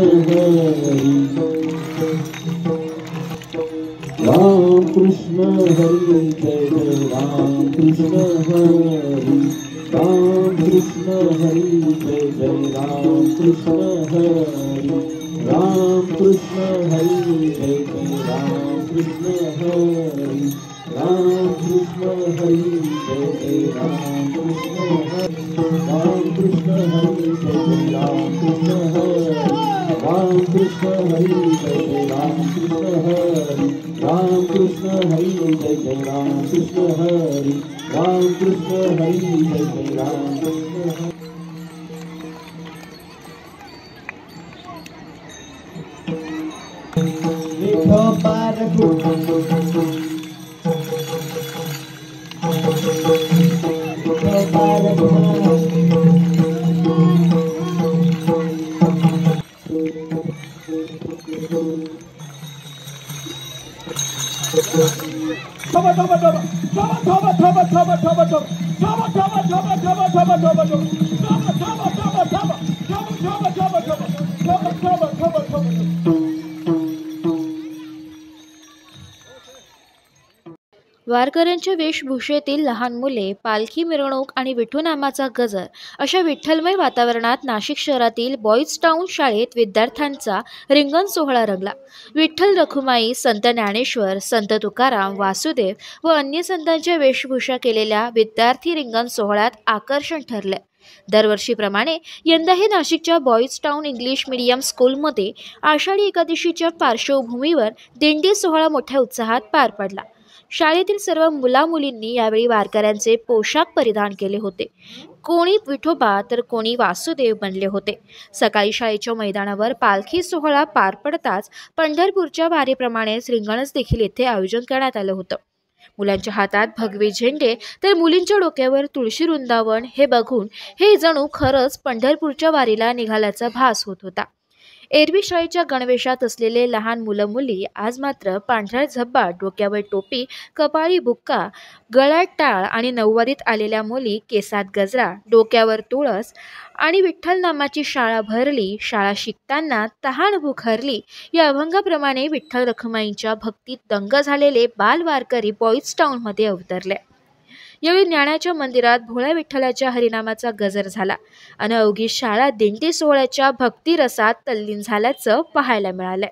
हरि राम कृष्ण हरि जय जय राम कृष्ण हरि राम कृष्ण हरि जय जय राम कृष्ण हरि राम कृष्ण हरि जय जय राम कृष्ण हरि राम कृष्ण हरि जय जय राम कृष्ण हरि राम कृष्ण हरि जय जय राम कृष्ण हरि राम कृष्ण हरि जय जय राम कृष्ण हरि राम कृष्ण हरि जय जय राम कृष्ण हरि राम कृष्ण हरि जय जय राम कृष्ण हरि विठोबार वारकऱ्यांच्या वेशभूषेतील लहान मुले, पालखी मिरवणूक आणि विठुनामाचा गजर अशा विठ्ठलमय वातावरणात नाशिक शहरातील बॉईज टाऊन शाळेत विद्यार्थ्यांचा रिंगण सोहळा रंगला। विठ्ठल रखुमाई, संत ज्ञानेश्वर, संत तुकाराम, वासुदेव व अन्य संतांच्या वेशभूषा केलेल्या विद्यार्थी रिंगण सोहळ्यात आकर्षण ठरले। दरवर्षीप्रमाणे यंदाही नाशिकच्या बॉईज टाऊन इंग्लिश मीडियम स्कूलमध्ये आषाढी एकादशीच्या पार्श्वभूमीवर दिंडी सोहळा मोठ्या उत्साहात पार पडला। शाळेतील सर्व मुला-मुलींनी यावेळी वारकऱ्यांचे पोशाख परिधान केले होते। कोणी विठोबा तर कोणी वासुदेव बनले होते। सकाळी शाळेच्या मैदानावर पालखी सोहळा पार पडताच पंढरपूरच्या वारीप्रमाणेच रिंगणच देखील येथे आयोजन करण्यात आलं होतं। मुलांच्या हातात भगवे झेंडे तर मुलींच्या डोक्यावर तुळशी वृंदावन हे बघून हे जणू खरंच पंढरपूरच्या वारीला निघाल्याचा भास होत होता। एरवी शाळेच्या गणवेशात असलेले लहान मुलं मुली आज मात्र पांढरा झब्बा, डोक्यावर टोपी, कपाळी बुक्का, गळ्यात टाळ आणि नऊवारीत आलेल्या मुली केसात गजरा, डोक्यावर तुळस आणि विठ्ठल नामाची शाळा भरली, शाळा शिकताना तहान भूक हरली या अभंगाप्रमाणे विठ्ठल रखुमाईंच्या भक्तीत दंग झालेले बाल वारकरी बॉईज टाऊनमध्ये अवतरले। यावेळी ज्ञानाच्या मंदिरात भोळ्या विठ्ठलाच्या हरिनामाचा गजर झाला आणि अवघी शाळा दिंडी सोहळ्याच्या भक्तिरसात तल्लीन झाल्याचं पाहायला मिळालं।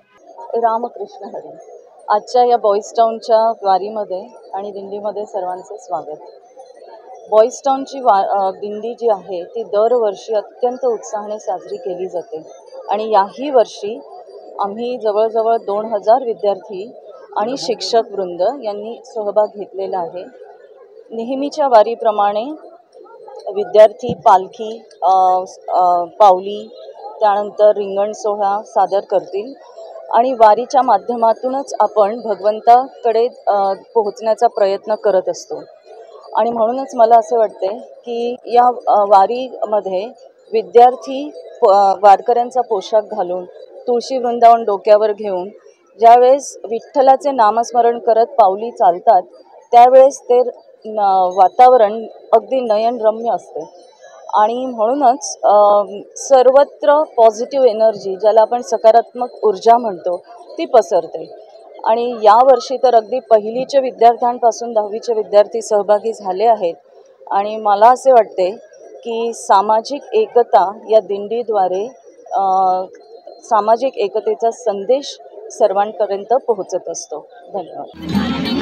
रामकृष्ण हरी। आजच्या या बॉईज टाऊनच्या वारीमध्ये आणि दिंडीमध्ये सर्वांचे स्वागत। बॉईज टाऊनची दिंडी जी आहे ती दरवर्षी अत्यंत उत्साहाने साजरी केली जाते आणि याही वर्षी आम्ही जवळजवळ 2000 विद्यार्थी आणि शिक्षक वृंद यांनी सहभाग घेतलेला आहे। नेहमीच्या वारीप्रमाणे विद्यार्थी पालखी, पावली, त्यानंतर रिंगण सोहळा सादर करतील आणि वारीच्या माध्यमातूनच आपण भगवंताकडे पोहोचण्याचा प्रयत्न करत असतो आणि म्हणूनच मला असे वाटते की या वारीमध्ये विद्यार्थी वारकऱ्यांचा पोशाख घालून तुळशी वृंदावन डोक्यावर घेऊन ज्यावेळेस विठ्ठलाचे नामस्मरण करत पावली चालतात त्यावेळेस ते वातावरण अगदी नयनरम्य असते आणि म्हणूनच सर्वत्र पॉझिटिव्ह एनर्जी, ज्याला आपण सकारात्मक ऊर्जा म्हणतो, ती पसरते आणि यावर्षी तर अगदी पहिलीच्या विद्यार्थ्यांपासून 10वीचे विद्यार्थी सहभागी झाले आहेत आणि मला असे वाटते की सामाजिक एकता या दिंडीद्वारे सामाजिक एकतेचा संदेश सर्वांपर्यंत पोहोचत असतो। धन्यवाद।